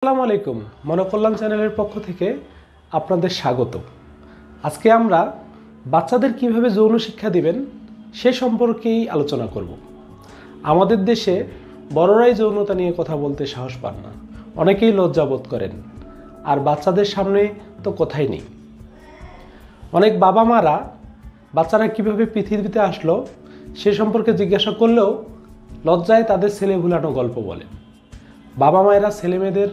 আসসালামু আলাইকুম। মনোকল্যাণ চ্যানেলের পক্ষ থেকে আপনাদের স্বাগত। আজকে আমরা বাচ্চাদের কিভাবে যৌন শিক্ষা দিবেন সে সম্পর্কেই আলোচনা করব। আমাদের দেশে বড়রাই যৌনতা নিয়ে কথা বলতে সাহস পান না, অনেকেই লজ্জাবোধ করেন, আর বাচ্চাদের সামনে তো কথাই নেই। অনেক বাবা মারা বাচ্চারা কিভাবে পৃথিবীতে আসলো সে সম্পর্কে জিজ্ঞাসা করলেও লজ্জায় তাদের ছেলে ভুলানো গল্প বলেন। বাবা মায়েরা ছেলে মেয়েদের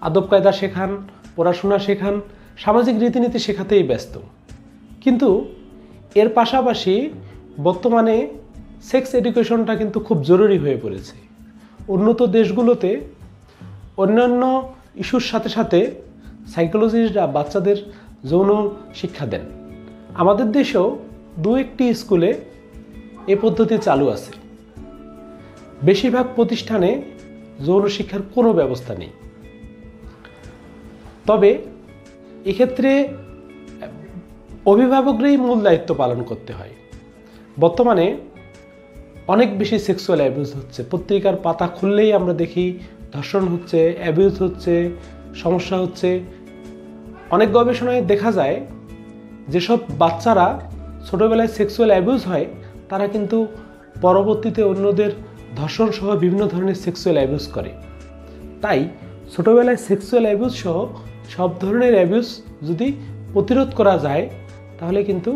আদব কায়দা শেখান, পড়াশোনা শেখান, সামাজিক রীতিনীতি শেখাতেই ব্যস্ত। কিন্তু এর পাশাপাশি বর্তমানে সেক্স এডুকেশনটা কিন্তু খুব জরুরি হয়ে পড়েছে। উন্নত দেশগুলোতে অন্যান্য ইস্যুর সাথে সাথে সাইকোলজিস্টরা বাচ্চাদের যৌন শিক্ষা দেন। আমাদের দেশেও দু একটি স্কুলে এ পদ্ধতি চালু আছে। বেশিরভাগ প্রতিষ্ঠানে যৌন শিক্ষার কোনো ব্যবস্থা নেই। তবে এক্ষেত্রে অভিভাবকরাই মূল দায়িত্ব পালন করতে হয়। বর্তমানে অনেক বেশি সেক্সুয়াল অ্যাবিউজ হচ্ছে। পত্রিকার পাতা খুললেই আমরা দেখি ধর্ষণ হচ্ছে, অ্যাবিউজ হচ্ছে, সমস্যা হচ্ছে। অনেক গবেষণায় দেখা যায় যেসব বাচ্চারা ছোটোবেলায় সেক্সুয়াল অ্যাবিউজ হয় তারা কিন্তু পরবর্তীতে অন্যদের ধর্ষণ সহ বিভিন্ন ধরনের সেক্সুয়াল অ্যাবিউজ করে। তাই ছোটোবেলায় সেক্সুয়াল অ্যাবিউজ সহ সব ধরনের অ্যাবিউজ যদি প্রতিরোধ করা যায় তাহলে কিন্তু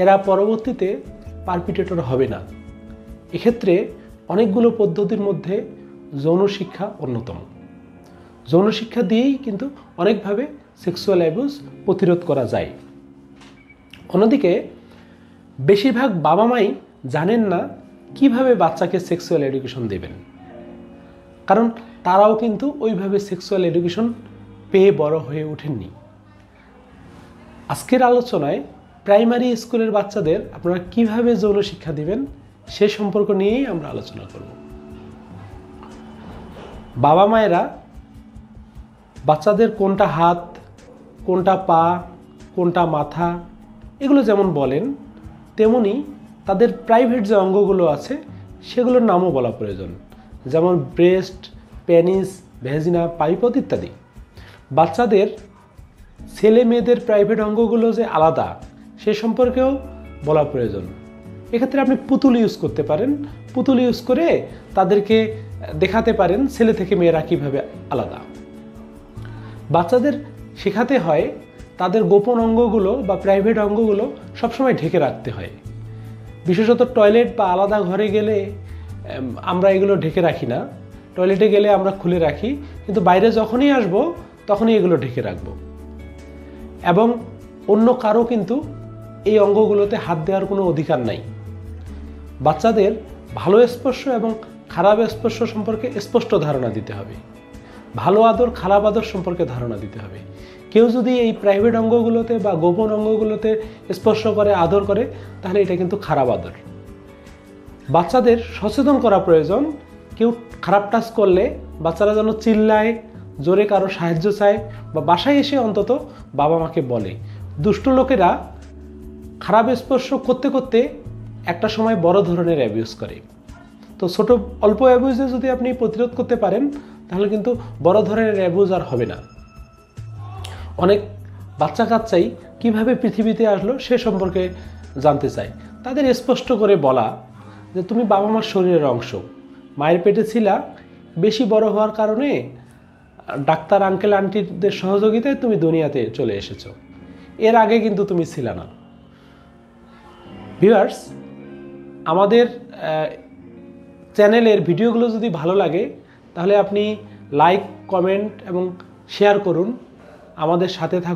এরা পরবর্তীতে পারপিটেটর হবে না। এক্ষেত্রে অনেকগুলো পদ্ধতির মধ্যে যৌন শিক্ষা অন্যতম। যৌন শিক্ষা দিয়েই কিন্তু অনেকভাবে সেক্সুয়াল অ্যাবিউজ প্রতিরোধ করা যায়। অন্যদিকে বেশিরভাগ বাবা মাই জানেন না কিভাবে বাচ্চাকে সেক্সুয়াল এডুকেশন দেবেন, কারণ তারাও কিন্তু ওইভাবে সেক্সুয়াল এডুকেশন পেয়ে বড় হয়ে ওঠেননি। আজকের আলোচনায় প্রাইমারি স্কুলের বাচ্চাদের আপনারা কিভাবে যৌন শিক্ষা দিবেন সে সম্পর্ক নিয়েই আমরা আলোচনা করব। বাবা মায়েরা বাচ্চাদের কোনটা হাত, কোনটা পা, কোনটা মাথা এগুলো যেমন বলেন, তেমনি তাদের প্রাইভেট যে অঙ্গগুলো আছে সেগুলোর নামও বলা প্রয়োজন, যেমন ব্রেস্ট, পেনিস, ভ্যাজিনা, পাইপথ ইত্যাদি। বাচ্চাদের ছেলে মেয়েদের প্রাইভেট অঙ্গগুলো যে আলাদা সে সম্পর্কেও বলা প্রয়োজন। এক্ষেত্রে আপনি পুতুল ইউজ করতে পারেন। পুতুল ইউজ করে তাদেরকে দেখাতে পারেন ছেলে থেকে মেয়েরা কীভাবে আলাদা। বাচ্চাদের শেখাতে হয় তাদের গোপন অঙ্গগুলো বা প্রাইভেট অঙ্গগুলো সবসময় ঢেকে রাখতে হয়। বিশেষত টয়লেট বা আলাদা ঘরে গেলে আমরা এগুলো ঢেকে রাখি না। টয়লেটে গেলে আমরা খুলে রাখি, কিন্তু বাইরে যখনই আসব তখনই এগুলো ঢেকে রাখব। এবং অন্য কারো কিন্তু এই অঙ্গগুলোতে হাত দেওয়ার কোনো অধিকার নাই। বাচ্চাদের ভালো স্পর্শ এবং খারাপ স্পর্শ সম্পর্কে স্পষ্ট ধারণা দিতে হবে। ভালো আদর, খারাপ আদর সম্পর্কে ধারণা দিতে হবে। কেউ যদি এই প্রাইভেট অঙ্গগুলোতে বা গোপন অঙ্গগুলোতে স্পর্শ করে, আদর করে, তাহলে এটা কিন্তু খারাপ আদর। বাচ্চাদের সচেতন করা প্রয়োজন। কেউ খারাপ টাচ করলে বাচ্চারা যেন চিল্লায়, জোরে কারো সাহায্য চায় বা বাসায় এসে অন্তত বাবা মাকে বলে। দুষ্ট লোকেরা খারাপ স্পর্শ করতে করতে একটা সময় বড় ধরনের অ্যাবিউজ করে। তো অল্প অ্যাবিউজে যদি আপনি প্রতিরোধ করতে পারেন তাহলে কিন্তু বড় ধরনের অ্যাবিউজ আর হবে না। অনেক বাচ্চা কাচ্চাই কীভাবে পৃথিবীতে আসলো সে সম্পর্কে জানতে চায়। তাদের স্পষ্ট করে বলা যে তুমি বাবা মার শরীরের অংশ, মায়ের পেটে ছিলা, বেশি বড় হওয়ার কারণে ডাক্তার আঙ্কেল আন্টিদের সহযোগিতায় তুমি দুনিয়াতে চলে এসেছো, এর আগে কিন্তু তুমি ছিলা না। ভিউয়ার্স, আমাদের চ্যানেলের ভিডিওগুলো যদি ভালো লাগে তাহলে আপনি লাইক, কমেন্ট এবং শেয়ার করুন। আমাদের সাথে থাকুন।